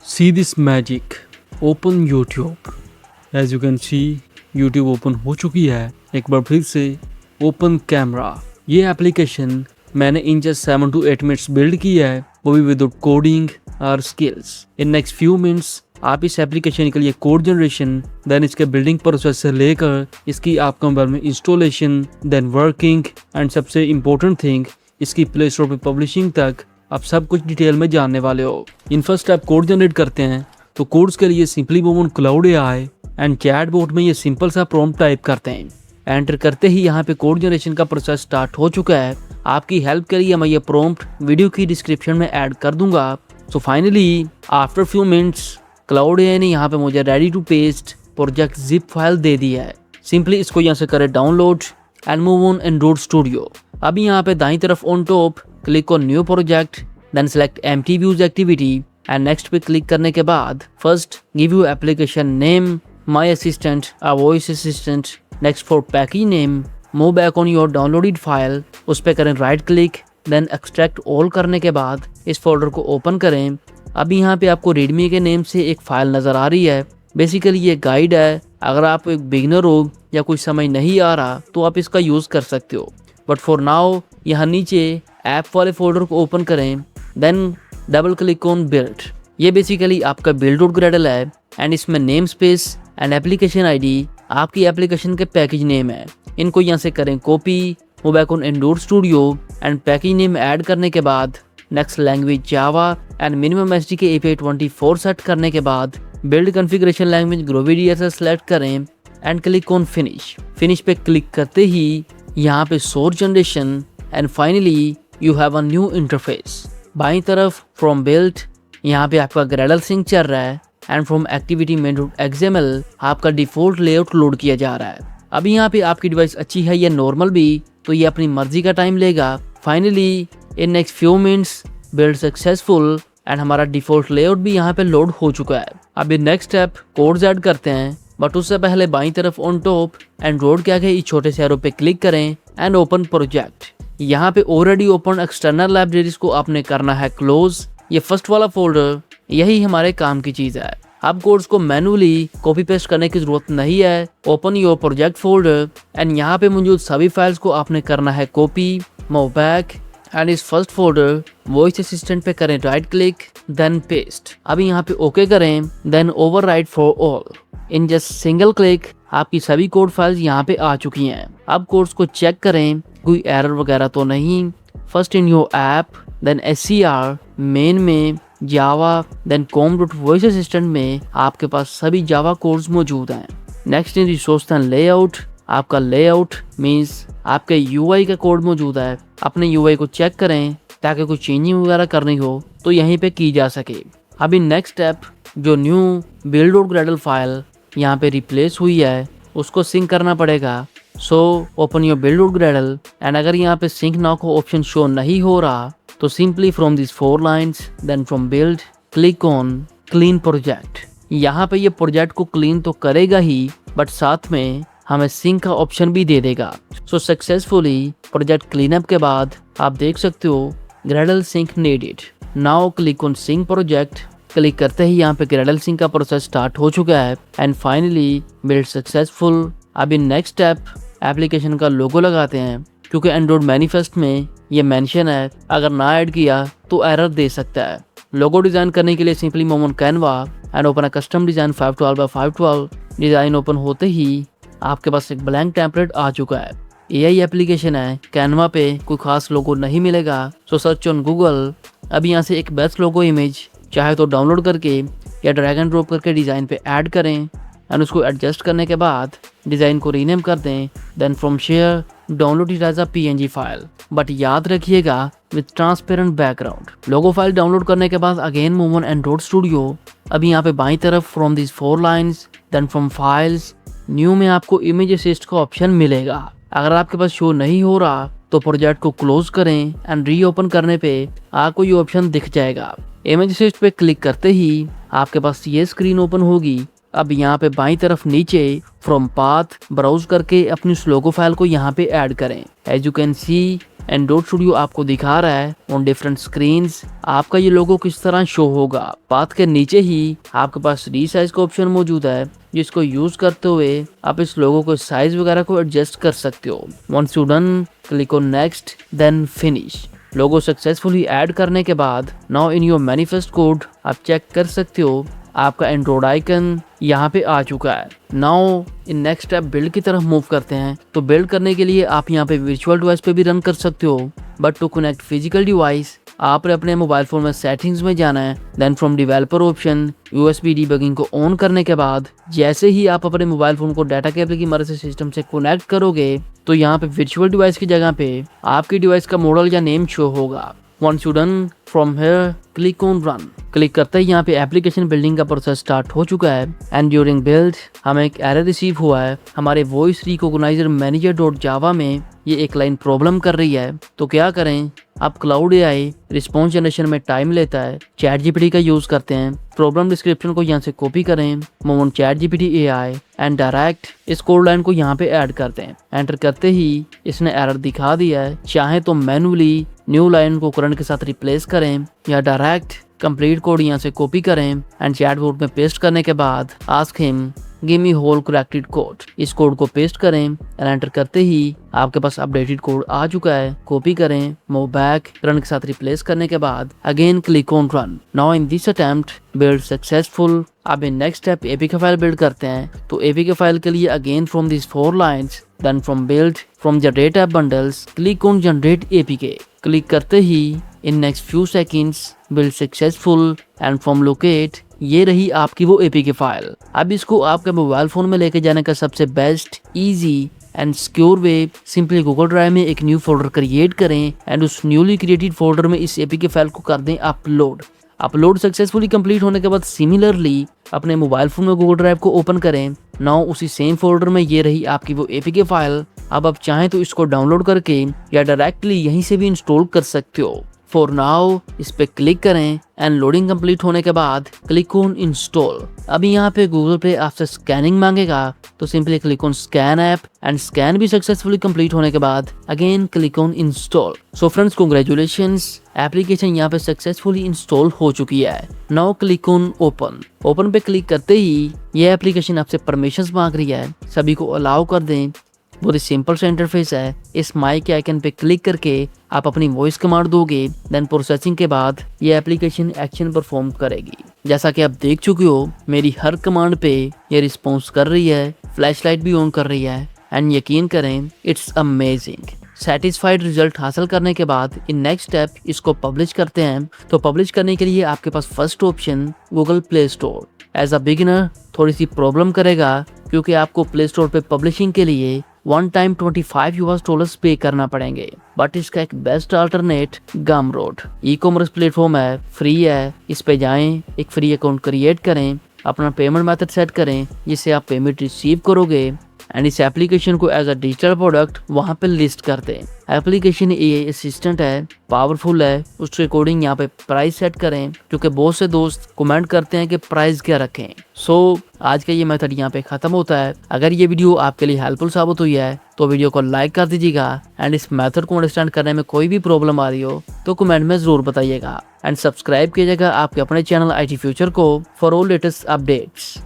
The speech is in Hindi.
See this magic. Open YouTube. As you can see, YouTube open हो चुकी है. एक बार फिर से ओपन कैमरा. ये एप्लीकेशन मैंने in just 7 to 8 minutes build की है, वो भी विदाउट कोडिंग और स्किल्स. इन नेक्स्ट फ्यू मिनट्स आप इस एप्लीकेशन के लिए कोड जनरेशन, देन इसके बिल्डिंग प्रोसेस से लेकर इसकी आपके मोबाइल में इंस्टॉलेशन, देन वर्किंग एंड सबसे इम्पोर्टेंट थिंग इसकी प्ले स्टोर पे पब्लिशिंग तक आप सब कुछ डिटेल में जानने वाले हो. इन फर्स्ट आप कोड जनरेट करते हैं तो कोड्स के लिए सिंपली मोमन क्लाउड एआई एंड चैटबॉट में ये सिंपल सा प्रॉम्प्ट टाइप करते हैं. एंटर करते ही यहाँ पे कोड जनरेशन का प्रोसेस स्टार्ट हो चुका है. आपकी हेल्प के लिए मैं ये प्रॉम्प्ट वीडियो की डिस्क्रिप्शन में ऐड कर दूंगा. So finally after few minutes Claude AI ने यहाँ पे मुझे ready to paste project zip file दे दी है. सिंपली इसको यहाँ से करें download and move on Android studio. अभी यहाँ पे दाईं तरफ on top click on new project, then select empty views activity and next पे क्लिक करने के बाद first give you application name, my assistant, a voice assistant. Next for package name, move back on your downloaded file, उस पर करें right click, then extract all करने के बाद इस फोल्डर को ओपन करें. अभी यहाँ पे आपको रीडमी के नेम से एक फाइल नज़र आ रही है. बेसिकली ये गाइड है. अगर आप एक बिगिनर हो या कुछ समझ नहीं आ रहा तो आप इसका यूज़ कर सकते हो. बट फॉर नाउ यहाँ नीचे ऐप वाले फोल्डर को ओपन करें, then double click on build. ये बेसिकली आपका build.gradle है एंड इसमें name space and application ID आपकी एप्लीकेशन के पैकेज नेम है. इनको यहाँ से करें copy, move back on Android Studio and package name add करने के बाद next language Java and minimum SDK API 24 set करने के बाद build configuration language Groovy DSL select करें and click on finish. Finish पे क्लिक करते ही यहाँ पे source generation and finally you have a new interface. बाईं तरफ फ्रॉम बिल्ड यहाँ पे आपका ग्रेडल सिंक चल रहा है एंड फ्रॉम एक्टिविटी main.xml आपका डिफॉल्ट लेआउट लोड किया जा रहा है. अभी यहाँ पे आपकी डिवाइस अच्छी है या नॉर्मल भी, तो ये अपनी मर्जी का टाइम लेगा. Finally in next few minutes build successful and हमारा डिफॉल्ट लेआउट भी यहाँ पे लोड हो चुका है. अभी नेक्स्ट स्टेप कोड्स ऐड करते हैं, बट उससे पहले बाईं तरफ ऑन टॉप एंड्रॉइड के आगे इस छोटे से एरो पे क्लिक करें एंड ओपन प्रोजेक्ट. यहाँ पे ऑलरेडी ओपन एक्सटर्नल लाइब्रेरीज को आपने करना है क्लोज. ये फर्स्ट वाला फोल्डर यही हमारे काम की चीज है. अब कोड्स को मैनुअली कॉपी पेस्ट करने की जरूरत नहीं है. Open your project folder and यहाँ पे मौजूद सभी फाइल्स को आपने करना है कॉपी, मूव बैक एंड इस फर्स्ट फोल्डर वॉइस असिस्टेंट पे करें राइट क्लिक, देन पेस्ट. अभी यहाँ पे ओके करें, then overwrite for all. In just single click आपकी सभी कोड फाइल्स यहाँ पे आ चुकी हैं. अब कोड्स को चेक करें, कोई एरर वगैरह तो नहीं. First in your app, then SCR main में जावा, देन com.voice assistant में आपके पास सभी जावा कोड्स मौजूद हैं. Next in resource and layout, आपका लेआउट मीन्स आपके UI का कोड मौजूद है. अपने UI को चेक करें ताकि कोई चेंजिंग वगैरह करनी हो तो यहीं पे की जा सके. अभी नेक्स्ट स्टेप जो न्यू build.gradle फाइल यहाँ पे रिप्लेस हुई है उसको सिंक करना पड़ेगा. So open your build.gradle and अगर यहाँ पे सिंक नाउ का ऑप्शन शो नहीं हो रहा तो simply from this 4 lines then from build click on clean project. यहाँ पे ये प्रोजेक्ट को क्लीन तो करेगा ही बट साथ में हमें सिंक का ऑप्शन भी दे देगा. So successfully project clean up के बाद आप देख सकते हो Gradle sync needed. Now click on sync project. क्लिक करते ही यहाँ पे Gradle सिंक का प्रोसेस स्टार्ट हो चुका है एंड फाइनली बिल्ड सक्सेसफुल. अभी नेक्स्ट स्टेप एप्लीकेशन का लोगो लगाते हैं क्योंकि एंड्रॉइड मैनिफेस्ट में ये मेंशन है, अगर ना ऐड किया तो एरर दे सकता है. लोगो डिजाइन करने के लिए simply move on Canva and open a custom design 512x512. Design open होते ही आपके पास एक ब्लैंक टेम्पलेट आ चुका है. AI एप्लीकेशन है, कैनवा पे कोई खास लोगो नहीं मिलेगा. सो सर्च ऑन गूगल. अभी यहाँ से एक बेस्ट लोगो इमेज चाहे तो डाउनलोड करके या ड्रैग एंड ड्रॉप करके डिजाइन पे ऐड करें एंड उसको एडजस्ट करने के बाद डिजाइन को रीनेम कर दें. Then from share download it as a PNG file, but याद रखिएगा with transparent background. Logo file download करने के बाद again move on Android studio. अभी यहाँ पे बाईं तरफ from this 4 lines then from files new में आपको इमेज असिस्ट का ऑप्शन मिलेगा. अगर आपके पास शो नहीं हो रहा तो प्रोजेक्ट को क्लोज करें एंड रीओपन करने पे आपको ये ऑप्शन दिख जाएगा. इमेज असिस्ट पे क्लिक करते ही आपके पास ये स्क्रीन ओपन होगी. अब यहाँ पे बाईं तरफ नीचे फ्रॉम पाथ ब्राउज करके अपनी उस लोगो फाइल को यहाँ पे ऐड करें. As you can see Android studio आपको दिखा रहा है ऑन डिफरेंट स्क्रीन्स। आपका ये लोगो किस तरह शो होगा। पाथ के नीचे ही आपके पास रीसाइज का ऑप्शन मौजूद है, जिसको यूज करते हुए आप इस लोगो को साइज वगैरह को एडजस्ट कर सकते हो। Once you done, click on next then finish. Logo successfully add करने के बाद now in your manifest code आप चेक कर सकते हो आपका एंड्रॉइड आइकन यहाँ पे आ चुका है। Now in next step build की तरफ मूव करते हैं। तो बिल्ड करने के लिए आप यहाँ पे वर्चुअल डिवाइस पे भी रन कर सकते हो, but to connect physical device आपने अपने मोबाइल फोन में सेटिंग्स में जाना है। Then from developer option USB debugging को ऑन करने के बाद जैसे ही आप अपने मोबाइल फोन को डाटा केबल की मदद से सिस्टम से कनेक्ट करोगे तो यहाँ पे वर्चुअल डिवाइस की जगह पे आपकी डिवाइस का मॉडल या नेम शो होगा। Once you done from here click on run. Click करते ही यहाँ पे एप्लीकेशन बिल्डिंग का प्रोसेस स्टार्ट हो चुका है एंड ड्यूरिंग बिल्ड हमें एक एरर रिसीव हुआ है। हमारे वॉइस रिकॉग्नाइजर मैनेजर डॉट जावा में ये एक लाइन प्रॉब्लम कर रही है। तो क्या करें, आप क्लाउड AI रिस्पॉन्स जनरेशन में टाइम लेता है, चैट GPT का यूज करते हैं। प्रॉब्लम डिस्क्रिप्शन को यहाँ से कॉपी करें, move on chat GPT AI and direct इस कोड लाइन को यहाँ पे ऐड करते हैं। एंटर करते ही इसने एरर दिखा दिया है। चाहे तो मैनुअली न्यू लाइन को करंट के साथ रिप्लेस करें या डायरेक्ट कंप्लीट कोड यहाँ से कॉपी करें एंड चैट बोर्ड में पेस्ट करने के बाद ask him give me whole corrected code. इस कोड को पेस्ट करें एंड एंटर करते ही आपके पास अपडेटेड कोड आ चुका है। कॉपी करें, मूव बैक, रन के साथ रिप्लेस करने के बाद again click on run. Now in this attempt build successful. अब in next step APK file build करते हैं। तो APK फाइल के लिए again from this 4 lines then from build from generate app bundles click on generate APK। Click करते ही in next few seconds build successful and from locate ये रही आपकी वो APK फाइल। अब इसको आपके मोबाइल फोन में लेके जाने का सबसे best, easy and secure way simply Google drive में एक न्यू फोल्डर क्रिएट करें एंड उस न्यूली क्रिएटेड फोल्डर में इस APK फाइल को कर दें अपलोड। अपलोड सक्सेसफुली कंप्लीट होने के बाद सिमिलरली अपने मोबाइल फोन में गूगल ड्राइव को ओपन करें। नाउ उसी सेम फोल्डर में ये रही आपकी वो APK फाइल। अब आप चाहें तो इसको डाउनलोड करके या डायरेक्टली यहीं से भी इंस्टॉल कर सकते हो। फॉर नाउ इस पे क्लिक करें एंड लोडिंग कंप्लीट होने के बाद क्लिक ऑन इंस्टॉल। अभी यहाँ पे गूगल पे आपसे स्कैनिंग मांगेगा, तो simply click on scan app and scan भी सक्सेसफुली कंप्लीट होने के बाद again click on install. So friends congratulations, application यहाँ पे सक्सेसफुली इंस्टॉल हो चुकी है। Now click on open. Open पे क्लिक करते ही ये एप्लीकेशन आपसे परमिशंस मांग रही है, सभी को अलाउ कर दें। बहुत ही सिंपल सा इंटरफेस है। इस माइक के आइकन पे क्लिक करके आप अपनी वॉइस कमांड दोगे, देन प्रोसेसिंग के बाद ये एप्लीकेशन एक्शन परफॉर्म करेगी। जैसा कि आप देख चुके हो मेरी हर कमांड पे ये रिस्पॉन्स कर रही है, फ्लैशलाइट भी ऑन कर रही है एंड यकीन करें इट्स अमेजिंग। सेटिस्फाइड रिजल्ट हासिल करने के बाद इन नेक्स्ट स्टेप इसको पब्लिश करते हैं। तो पब्लिश करने के लिए आपके पास first option Google Play Store. As a beginner थोड़ी सी प्रॉब्लम करेगा क्योंकि आपको प्ले स्टोर पे पब्लिशिंग के लिए वन टाइम $25 पे करना पड़ेंगे, बट इसका एक बेस्ट अल्टरनेट गमरोड ई-कॉमर्स प्लेटफॉर्म है, फ्री है। इस पे जाएं, एक फ्री अकाउंट क्रिएट करें, अपना पेमेंट मेथड सेट करें जिससे आप पेमेंट रिसीव करोगे एंड इस एप्लीकेशन को एज अ डिजिटल प्रोडक्ट वहाँ पे लिस्ट करते हैं। एप्लीकेशन AI असिस्टेंट है, पावरफुल है। उसके अकॉर्डिंग यहाँ पे प्राइस सेट करें क्योंकि बहुत से दोस्त कमेंट करते हैं कि प्राइस क्या रखें। सो आज का ये मेथड यहाँ पे खत्म होता है। अगर ये वीडियो आपके लिए हेल्पफुल साबित हुई है तो वीडियो को लाइक कर दीजिएगा एंड इस मेथड को अंडरस्टैंड करने में कोई भी प्रॉब्लम आ रही हो तो कमेंट में जरूर बताइएगा एंड सब्सक्राइब कीजिएगा आपके अपने चैनल IT फ्यूचर को फॉर ऑल लेटेस्ट अपडेट्स।